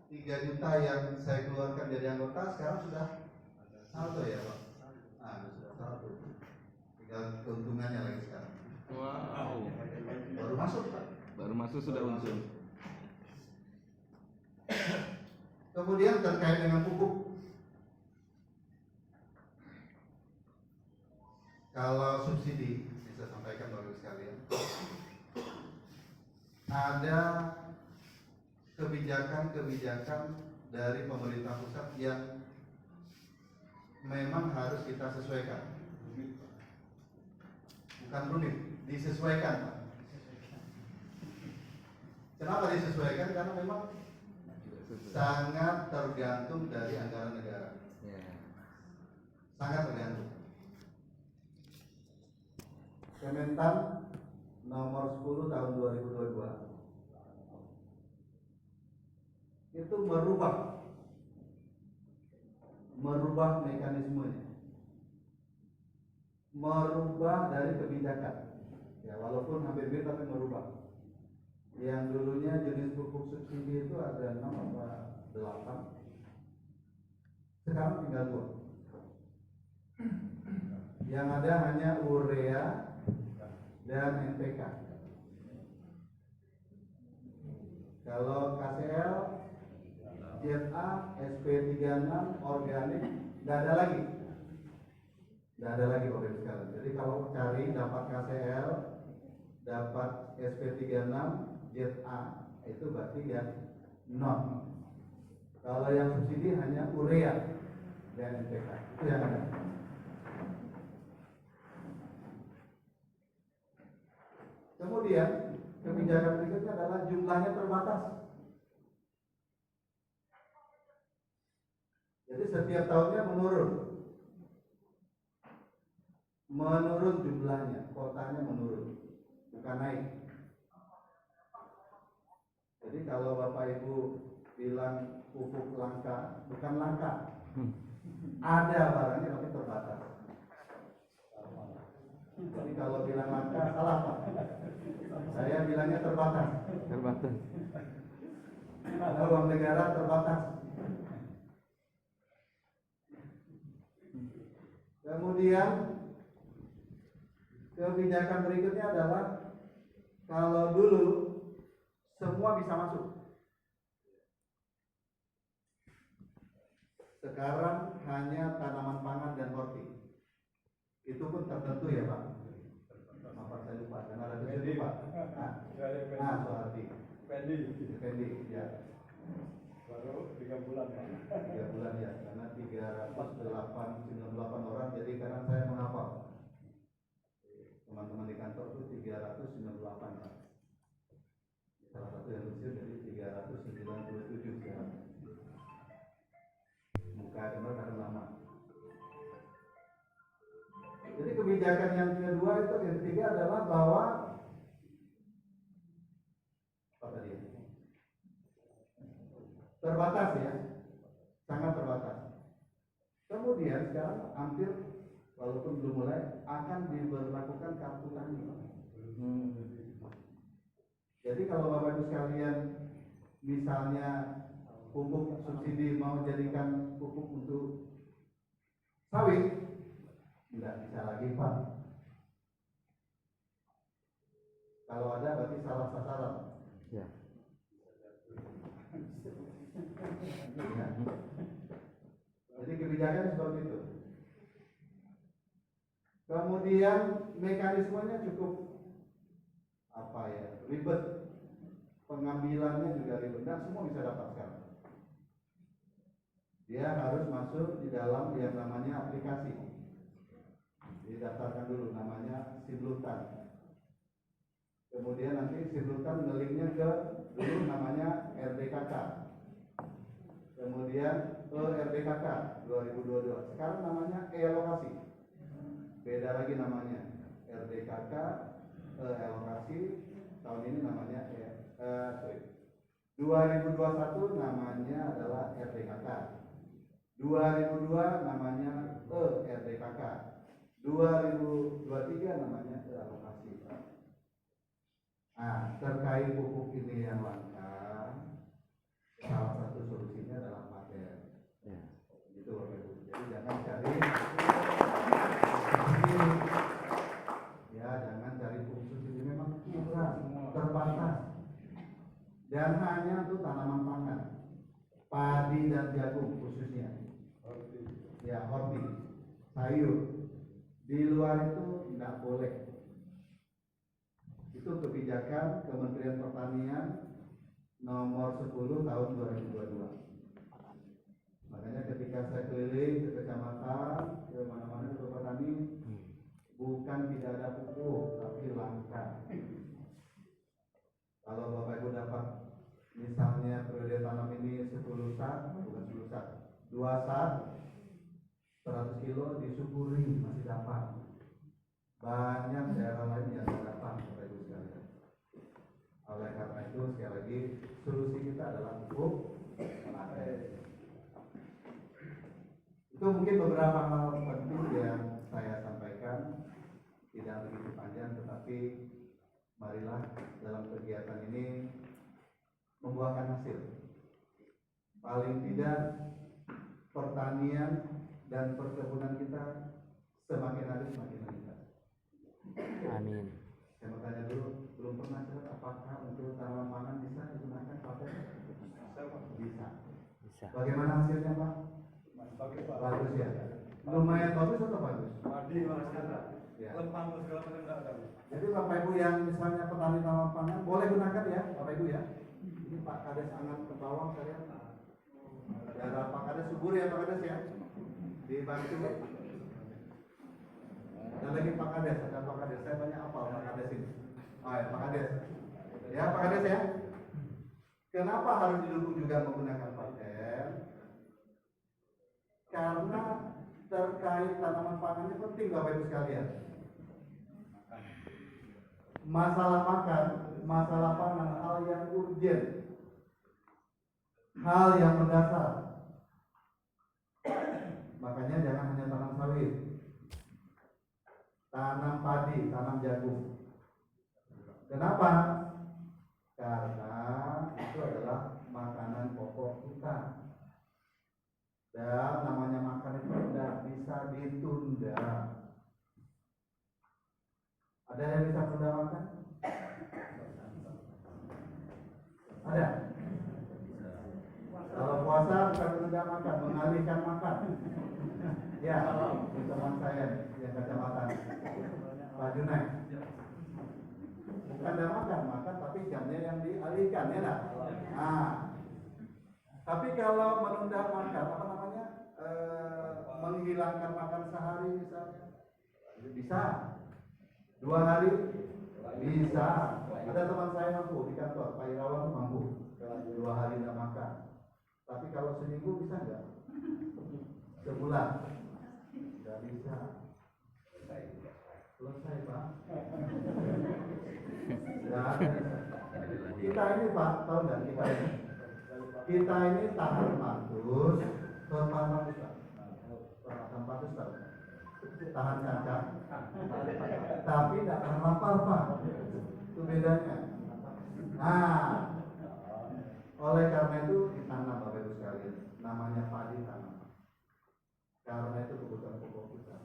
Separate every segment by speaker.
Speaker 1: 3 juta yang saya keluarkan jadi anggota sekarang sudah saldo ya Pak? Nah, sudah saldo. Tinggal keuntungannya lagi sekarang.
Speaker 2: Wow.
Speaker 1: Baru masuk Pak.
Speaker 2: Baru masuk sudah untung.
Speaker 1: Kemudian terkait dengan pupuk. Kalau subsidi, bisa sampaikan Bapak Ibu sekalian, ada kebijakan-kebijakan dari pemerintah pusat yang memang harus kita sesuaikan. Bukan rumit, disesuaikan Pak. Kenapa disesuaikan? Karena memang sangat tergantung dari anggaran negara. Sangat tergantung. Kementan nomor 10 tahun 2022 itu merubah mekanismenya, merubah dari kebijakan. Ya, walaupun hampir mirip tapi merubah. Yang dulunya jenis pupuk subsidi itu ada 6 atau 8, sekarang tinggal 2. Yang ada hanya urea dan NPK. Kalau KCL, ZA, SP36, organik, nggak ada lagi. Nggak ada lagi Bapak Ibu sekalian. Jadi kalau cari dapat KCL, dapat SP36, ZA, itu berarti yang non. Kalau yang subsidi hanya urea dan NPK. Itu yang ada. Kemudian kebijakan berikutnya adalah jumlahnya terbatas. Jadi setiap tahunnya menurun jumlahnya, kuotanya menurun, bukan naik. Jadi kalau Bapak Ibu bilang pupuk langka, bukan langka, ada barangnya tapi terbatas. Jadi kalau bilang langka salah Pak. Saya bilangnya terbatas.
Speaker 2: Terbatas.
Speaker 1: Karena uang negara terbatas. Kemudian kebijakan berikutnya adalah kalau dulu semua bisa masuk. Sekarang hanya tanaman pangan dan horti. Itu pun tertentu ya Pak. Apa saya lupa, karena ada tujuh Pak. Soalnya Pendi, ya.
Speaker 3: Baru 3 bulan Pak.
Speaker 1: 3 bulan ya, karena 398 orang, jadi karena saya menghafal. Teman-teman di kantor itu 398 Pak. Salah satu yang lucu jadi 397 sekarang. Muka karena lama. Jadi kebijakan yang kedua itu, yang ketiga adalah bahwa apa tadi? Terbatas ya, sangat terbatas. Kemudian sekarang hampir walaupun belum mulai akan diberlakukan kartu tani. Jadi kalau Bapak Ibu sekalian misalnya pupuk subsidi mau jadikan pupuk untuk sawit, tidak bisa lagi Pak. Kalau ada berarti salah sasaran.
Speaker 2: Ya.
Speaker 1: Ya. Jadi kebijakannya seperti itu. Kemudian mekanismenya cukup ribet. Pengambilannya juga ribet. Dan semua bisa dapat sekarang. Dia harus masuk di dalam yang namanya aplikasi. Didaftarkan dulu namanya Simultan. Kemudian nanti Simultan ngelinknya ke dulu namanya RDKK. Kemudian RDKK 2022. Sekarang namanya e-alokasi. Beda lagi namanya. RDKK e-alokasi. Tahun ini namanya 2021 namanya adalah RDKK. 2002 namanya RDKK. 2023 namanya e-alokasi. Nah, terkait pupuk ini yang langka, salah satu solusi dan hanya untuk tanaman pangan, padi dan jagung khususnya. Ya, horti, sayur. Di luar itu tidak boleh. Itu kebijakan Kementerian Pertanian nomor 10 tahun 2022. Makanya ketika saya keliling ke kecamatan, ke mana-mana ke petani, bukan tidak ada pupuk, tapi langka. Kalau Bapak Ibu dapat misalnya periode tanam ini 10 sak, bukan 10 sak, 2 sak, 100 kilo disyukuri masih dapat. Banyak daerah lain yang tidak dapat, Bapak Ibu sekalian. Oleh karena itu sekali lagi solusi kita adalah pupuk memadai. Itu mungkin beberapa hal penting yang saya sampaikan, tidak begitu panjang, tetapi marilah dalam kegiatan ini membuahkan hasil. Paling tidak pertanian dan perkebunan kita semakin hari semakin meningkat.
Speaker 4: Amin.
Speaker 1: Saya mau tanya dulu, belum pernah lihat apakah untuk tanaman pangan bisa digunakan pakai? Bisa. Bagaimana hasilnya, Pak? Bagus ya. Lumayan bagus atau bagus?
Speaker 3: Padi masih ada.
Speaker 1: Ya.
Speaker 3: Lempang segala macam tidak ada.
Speaker 1: Jadi Bapak Ibu yang misalnya petani tanaman pangan boleh gunakan ya, Bapak Ibu ya. Ini Pak Kades angkat ke bawah saya. Daerah Pak Kades subur ya Pak Kades ya. Dibantu. Dan lagi Pak Kades, ada Pak Kades. Saya banyak apal Pak Kades ini. Oh ya Pak Kades. Ya Pak Kades ya. Kenapa harus didukung juga menggunakan paten? Karena terkait tanaman pangan ini penting Bapak Ibu sekalian. Masalah makan, masalah pangan, hal yang urgent, hal yang mendasar. Makanya jangan hanya tanam sawit, tanam padi, tanam jagung. Kenapa? Karena itu adalah makanan pokok kita. Dan namanya makan itu tidak bisa ditunda. Ada yang bisa tunda makan? Ada? Kalau puasa bukan tunda makan, mengalihkan makan. Ya, teman saya yang kacamata Pak Junai. Bukan tidak makan, tapi jamnya yang dialihkan ya nak? Nah, tapi kalau menunda makan, apa namanya? Menghilangkan makan sehari misalnya, bisa. 2 hari bisa. Ada teman saya mampu di kantor, Pak Irawan mampu 2 hari tidak makan. Tapi kalau seminggu bisa nggak? Sebulan? Nggak bisa. Selesai Pak. Ya. Kita ini Pak, tahu nggak kita ini? Kita ini tahan patus, tahan patus Pak. Tahan patus tahu. Tahan cacat, tapi tidak tahan lapar Pak. Itu bedanya. Nah, oleh karena itu ditanam Bapak Ibu sekalian. Namanya padi tanam. Karena itu kebutuhan pokok kita.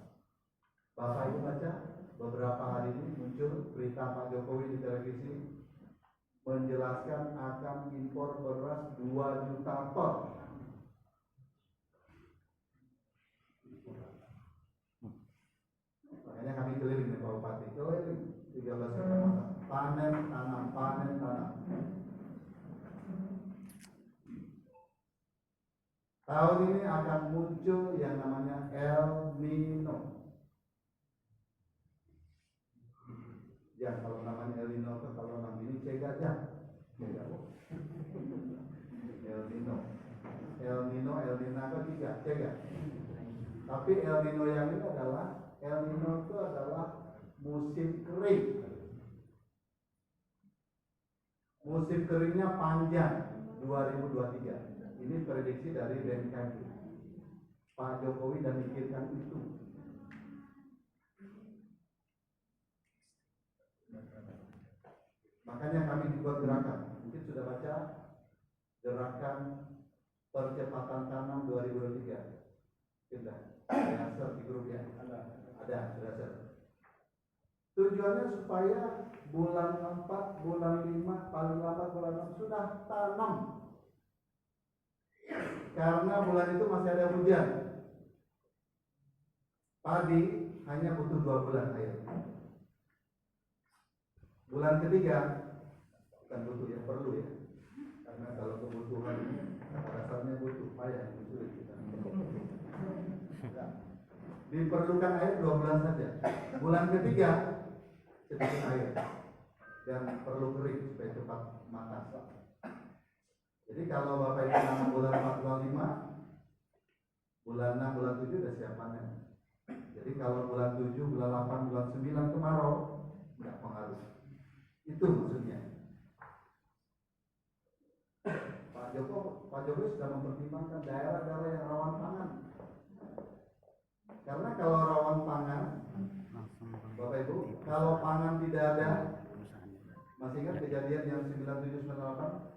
Speaker 1: Bapak Ibu baca beberapa hari ini muncul berita Pak Jokowi di televisi menjelaskan akan impor beras 2 juta ton. Makanya kami keliling di Pak Bupati, keliling 13 kecamatan, panen tanam, panen tanam. Tahun ini akan muncul yang namanya El Nino. Ya kalau namanya El Nino itu kalau nama ini cek aja. El Nino, El Nino, El Nina kan 3, cek ya. Tapi El Nino yang ini adalah El Nino itu adalah musim kering. Musim keringnya panjang 2023. Ini prediksi dari BMKG. Pak Jokowi dan mikirkan itu. Makanya kami dibuat gerakan. Mungkin sudah baca gerakan percepatan tanam 2023. Sudah. Saya share di grup ya. Ada, sudah share. Tujuannya supaya bulan 4, bulan 5, paling lambat bulan 6 sudah tanam. Karena bulan itu masih ada hujan. Padi hanya butuh 2 bulan air. Bulan ketiga, bukan butuh ya, perlu ya. Karena kalau kebutuhan pada dasarnya butuh, payah yang sulit kita. Ya. Diperlukan air 2 bulan saja. Bulan ketiga sedikit air dan perlu kering supaya cepat matang. Jadi kalau Bapak Ibu nanam bulan 4, bulan 5, bulan 6, bulan 7 sudah siap panen. Jadi kalau bulan 7, bulan 8, bulan 9 kemarau, tidak pengaruh. Itu maksudnya. Pak Jokowi sudah mempertimbangkan daerah-daerah yang rawan pangan. Karena kalau rawan pangan, Bapak Ibu, kalau pangan tidak ada, masih ingat kejadian yang 9798?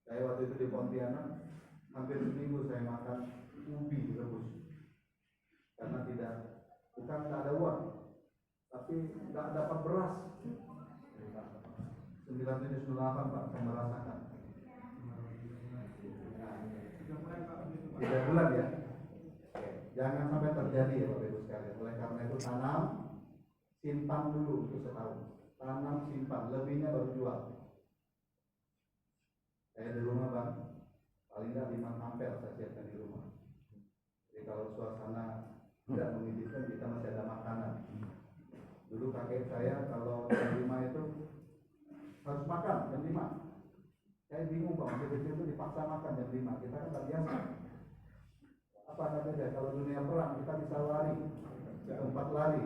Speaker 1: Saya waktu itu di Pontianak, hampir seminggu saya makan ubi rebus. Karena bukan tidak ada uang, tapi tidak dapat beras. 9798 Pak, saya merasakan. 3 bulan ya. Jangan sampai terjadi ya Bapak Ibu sekalian. Oleh karena itu tanam, simpan dulu untuk setahun. Tanam, simpan, lebihnya baru jual. Saya di rumah Bang, paling tidak 5 ampere saya siapkan di rumah. Jadi kalau suasana tidak mengizinkan, kita masih ada makanan. Dulu kakek saya kalau jam 5 itu harus makan jam 5. Saya bingung Pak, masih kecil itu dipaksa makan jam 5. Kita kan tak biasa. Apa namanya, kalau dunia perang kita bisa lari, tempat lari.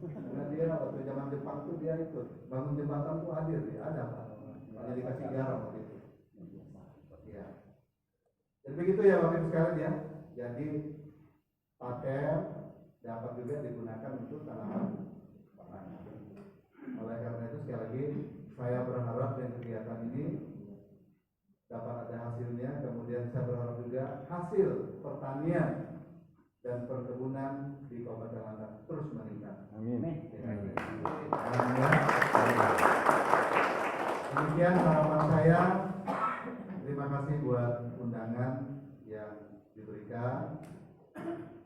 Speaker 1: Karena dia waktu zaman Jepang itu dia ikut bangun jembatan itu hadir, dia ada Pak. Hanya dikasih garam waktu itu. Ya. Dan begitu ya Bapak Ibu sekalian ya. Jadi pakai dapat juga digunakan untuk tanaman pangan. Oleh karena itu sekali lagi saya berharap dengan kegiatan ini dapat ada hasilnya. Kemudian saya berharap juga hasil pertanian dan perkebunan di Kabupaten Landak terus meningkat.
Speaker 2: Amin.
Speaker 1: Demikian harapan saya. Terima kasih buat undangan yang diberikan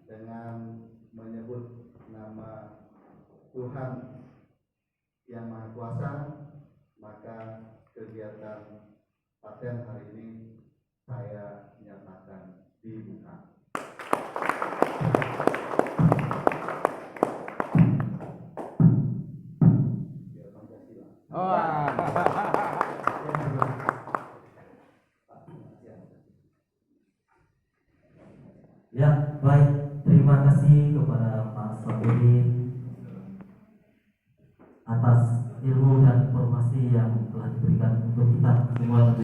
Speaker 1: dengan menyebut nama Tuhan yang Maha Kuasa, maka kegiatan paten hari ini saya nyatakan dibuka.
Speaker 5: Ya, baik. Terima kasih kepada Pak Sabudin atas ilmu dan informasi yang telah diberikan untuk kita semua.